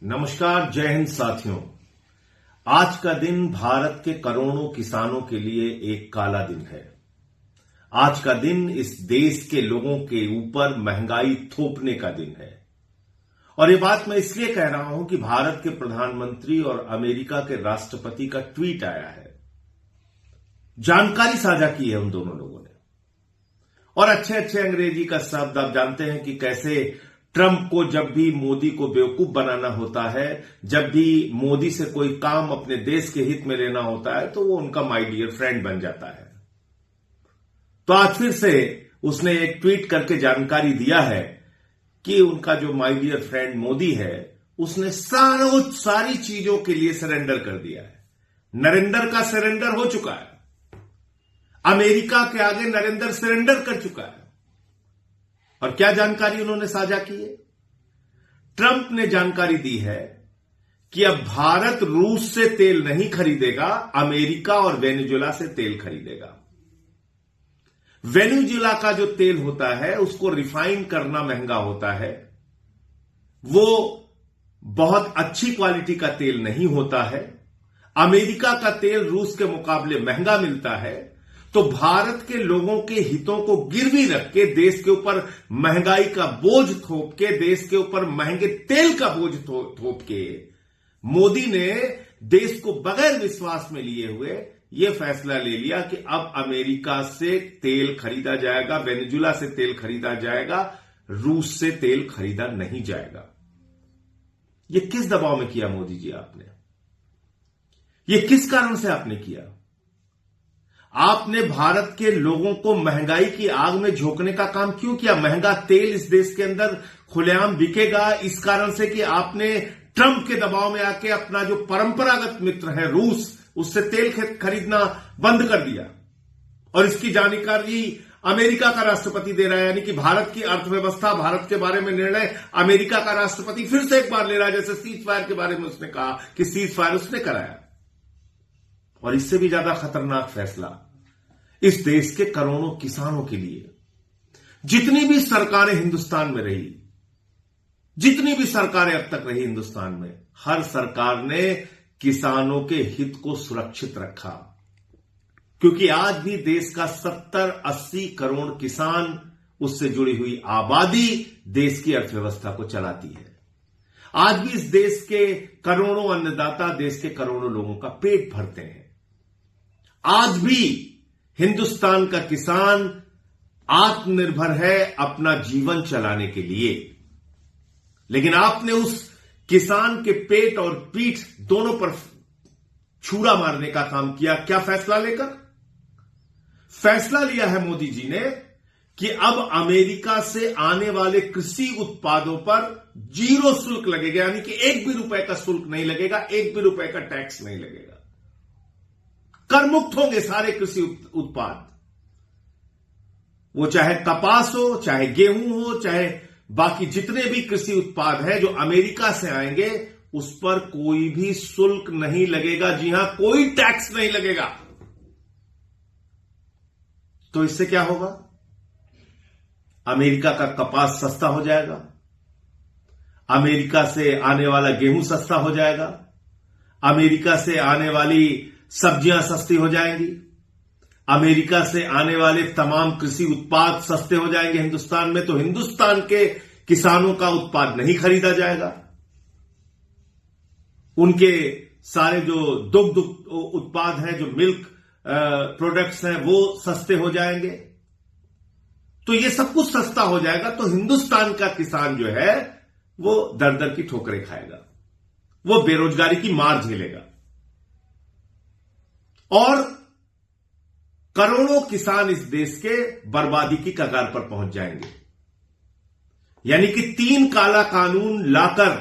नमस्कार, जय हिंद साथियों। आज का दिन भारत के करोड़ों किसानों के लिए एक काला दिन है। आज का दिन इस देश के लोगों के ऊपर महंगाई थोपने का दिन है। और ये बात मैं इसलिए कह रहा हूं कि भारत के प्रधानमंत्री और अमेरिका के राष्ट्रपति का ट्वीट आया है, जानकारी साझा की है उन दोनों लोगों ने। और अच्छे अच्छे अंग्रेजी का शब्द आप जानते हैं कि कैसे ट्रंप को जब भी मोदी को बेवकूफ बनाना होता है, जब भी मोदी से कोई काम अपने देश के हित में लेना होता है, तो वो उनका माय डियर फ्रेंड बन जाता है। तो आज फिर से उसने एक ट्वीट करके जानकारी दिया है कि उनका जो माय डियर फ्रेंड मोदी है, उसने सारी चीजों के लिए सरेंडर कर दिया है। नरेंद्र का सरेंडर हो चुका है, अमेरिका के आगे नरेंद्र सरेंडर कर चुका है। और क्या जानकारी उन्होंने साझा की है? ट्रंप ने जानकारी दी है कि अब भारत रूस से तेल नहीं खरीदेगा, अमेरिका और वेनेजुएला से तेल खरीदेगा। वेनेजुएला का जो तेल होता है उसको रिफाइन करना महंगा होता है, वो बहुत अच्छी क्वालिटी का तेल नहीं होता है। अमेरिका का तेल रूस के मुकाबले महंगा मिलता है। तो भारत के लोगों के हितों को गिरवी रख के देश के ऊपर महंगाई का बोझ थोप के, देश के ऊपर महंगे तेल का बोझ थोप के मोदी ने देश को बगैर विश्वास में लिए हुए यह फैसला ले लिया कि अब अमेरिका से तेल खरीदा जाएगा, वेनेजुएला से तेल खरीदा जाएगा, रूस से तेल खरीदा नहीं जाएगा। यह किस दबाव में किया मोदी जी आपने? यह किस कारण से आपने किया? आपने भारत के लोगों को महंगाई की आग में झोंकने का काम क्यों किया? महंगा तेल इस देश के अंदर खुलेआम बिकेगा इस कारण से कि आपने ट्रंप के दबाव में आके अपना जो परंपरागत मित्र है रूस, उससे तेल खरीदना बंद कर दिया। और इसकी जानकारी अमेरिका का राष्ट्रपति दे रहा है, यानी कि भारत की अर्थव्यवस्था, भारत के बारे में निर्णय अमेरिका का राष्ट्रपति फिर से एक बार ले रहा है। जैसे सीज फायर के बारे में उसने कहा कि सीज फायर उसने कराया। और इससे भी ज्यादा खतरनाक फैसला इस देश के करोड़ों किसानों के लिए। जितनी भी सरकारें हिंदुस्तान में रही, जितनी भी सरकारें अब तक रही हिंदुस्तान में, हर सरकार ने किसानों के हित को सुरक्षित रखा। क्योंकि आज भी देश का 70-80 करोड़ किसान, उससे जुड़ी हुई आबादी देश की अर्थव्यवस्था को चलाती है। आज भी इस देश के करोड़ों अन्नदाता देश के करोड़ों लोगों का पेट भरते हैं। आज भी हिंदुस्तान का किसान आत्मनिर्भर है अपना जीवन चलाने के लिए। लेकिन आपने उस किसान के पेट और पीठ दोनों पर छुरा मारने का काम किया। क्या फैसला लेकर? फैसला लिया है मोदी जी ने कि अब अमेरिका से आने वाले कृषि उत्पादों पर 0 शुल्क लगेगा, यानी कि 1 भी रुपए का शुल्क नहीं लगेगा, 1 भी रुपए का टैक्स नहीं लगेगा। कर मुक्त होंगे सारे कृषि उत्पाद, वो चाहे कपास हो, चाहे गेहूं हो, चाहे बाकी जितने भी कृषि उत्पाद हैं जो अमेरिका से आएंगे, उस पर कोई भी शुल्क नहीं लगेगा। जी हां, कोई टैक्स नहीं लगेगा। तो इससे क्या होगा? अमेरिका का कपास सस्ता हो जाएगा, अमेरिका से आने वाला गेहूं सस्ता हो जाएगा, अमेरिका से आने वाली सब्जियां सस्ती हो जाएंगी, अमेरिका से आने वाले तमाम कृषि उत्पाद सस्ते हो जाएंगे हिंदुस्तान में। तो हिंदुस्तान के किसानों का उत्पाद नहीं खरीदा जाएगा, उनके सारे जो दुग्ध उत्पाद हैं, जो मिल्क प्रोडक्ट्स हैं, वो सस्ते हो जाएंगे। तो ये सब कुछ सस्ता हो जाएगा। तो हिंदुस्तान का किसान जो है वो दर दर की ठोकरें खाएगा, वो बेरोजगारी की मार झेलेगा। और करोड़ों किसान इस देश के बर्बादी की कगार पर पहुंच जाएंगे। यानी कि 3 काला कानून लाकर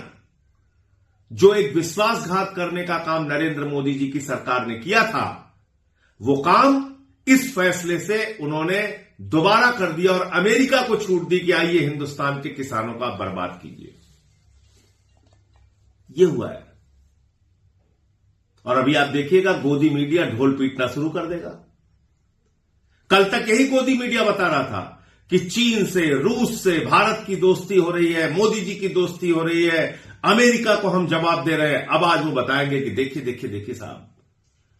जो एक विश्वासघात करने का काम नरेंद्र मोदी जी की सरकार ने किया था, वो काम इस फैसले से उन्होंने दोबारा कर दिया और अमेरिका को छूट दी कि आइए हिंदुस्तान के किसानों का बर्बाद कीजिए। यह हुआ है। और अभी आप देखिएगा, गोदी मीडिया ढोल पीटना शुरू कर देगा। कल तक यही गोदी मीडिया बता रहा था कि चीन से, रूस से भारत की दोस्ती हो रही है, मोदी जी की दोस्ती हो रही है, अमेरिका को हम जवाब दे रहे हैं। अब आज वो बताएंगे कि देखिए देखिए देखिए साहब,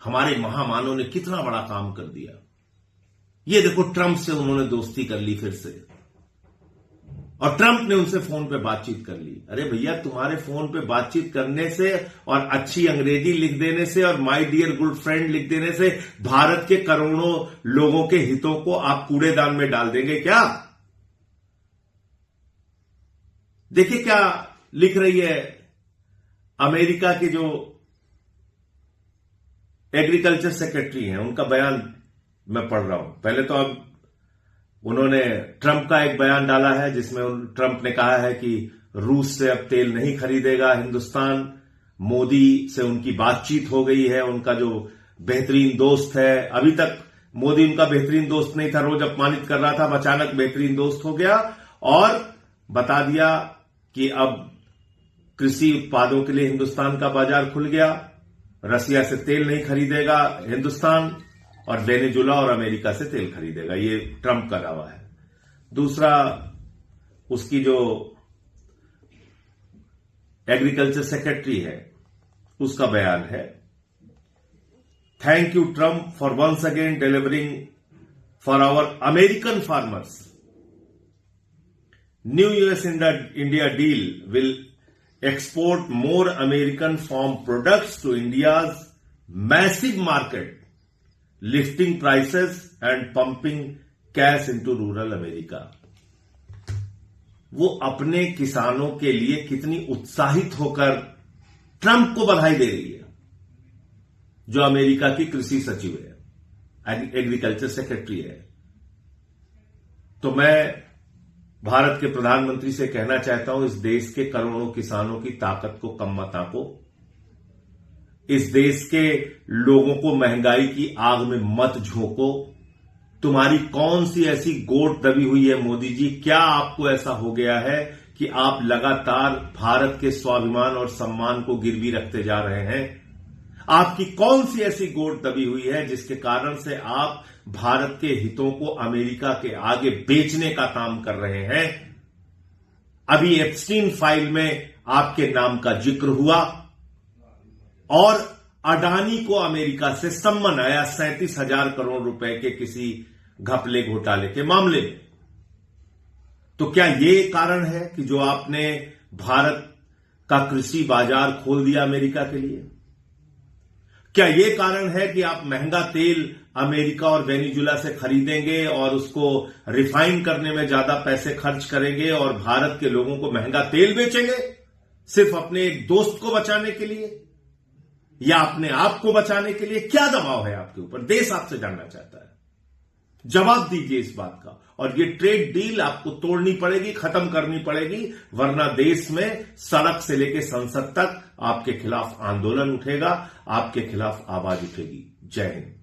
हमारे महामानव ने कितना बड़ा काम कर दिया। ये देखो, ट्रंप से उन्होंने दोस्ती कर ली फिर से, और ट्रंप ने उनसे फोन पे बातचीत कर ली। अरे भैया, तुम्हारे फोन पे बातचीत करने से और अच्छी अंग्रेजी लिख देने से और माय डियर गुड फ्रेंड लिख देने से भारत के करोड़ों लोगों के हितों को आप कूड़ेदान में डाल देंगे क्या? देखिए क्या लिख रही है अमेरिका के जो एग्रीकल्चर सेक्रेटरी हैं, उनका बयान मैं पढ़ रहा हूं। पहले तो अब उन्होंने ट्रंप का एक बयान डाला है जिसमें ट्रंप ने कहा है कि रूस से अब तेल नहीं खरीदेगा हिंदुस्तान। मोदी से उनकी बातचीत हो गई है, उनका जो बेहतरीन दोस्त है, अभी तक मोदी उनका बेहतरीन दोस्त नहीं था, रोज अपमानित कर रहा था, अचानक बेहतरीन दोस्त हो गया और बता दिया कि अब कृषि उत्पादों के लिए हिंदुस्तान का बाजार खुल गया, रसिया से तेल नहीं खरीदेगा हिंदुस्तान और वेनेजुला और अमेरिका से तेल खरीदेगा। ये ट्रंप का दावा है। दूसरा, उसकी जो एग्रीकल्चर सेक्रेटरी है उसका बयान है, thank you Trump for once again delivering for our American farmers. New US India deal will export more American farm products to India's massive market, lifting prices and pumping cash into rural America. वो अपने किसानों के लिए कितनी उत्साहित होकर Trump को बधाई दे रही है, जो अमेरिका की कृषि सचिव है, एग्रीकल्चर सेक्रेटरी है। तो मैं भारत के प्रधानमंत्री से कहना चाहता हूं, इस देश के करोड़ों किसानों की ताकत को कम मत आंको, इस देश के लोगों को महंगाई की आग में मत झोंको। तुम्हारी कौन सी ऐसी गोट दबी हुई है मोदी जी? क्या आपको ऐसा हो गया है कि आप लगातार भारत के स्वाभिमान और सम्मान को गिरवी रखते जा रहे हैं? आपकी कौन सी ऐसी गोट दबी हुई है जिसके कारण से आप भारत के हितों को अमेरिका के आगे बेचने का काम कर रहे हैं? अभी एप्स्टीन फाइल में आपके नाम का जिक्र हुआ और अडानी को अमेरिका से सम्मन आया 37,000 करोड़ रुपए के किसी घपले घोटाले के मामले में। तो क्या यह कारण है कि जो आपने भारत का कृषि बाजार खोल दिया अमेरिका के लिए? क्या यह कारण है कि आप महंगा तेल अमेरिका और वेनेजुला से खरीदेंगे और उसको रिफाइन करने में ज्यादा पैसे खर्च करेंगे और भारत के लोगों को महंगा तेल बेचेंगे सिर्फ अपने एक दोस्त को बचाने के लिए या अपने आप को बचाने के लिए? क्या दबाव है आपके ऊपर? देश आपसे जानना चाहता है, जवाब दीजिए इस बात का। और ये ट्रेड डील आपको तोड़नी पड़ेगी, खत्म करनी पड़ेगी, वरना देश में सड़क से लेकर संसद तक आपके खिलाफ आंदोलन उठेगा, आपके खिलाफ आवाज उठेगी। जय हिंद।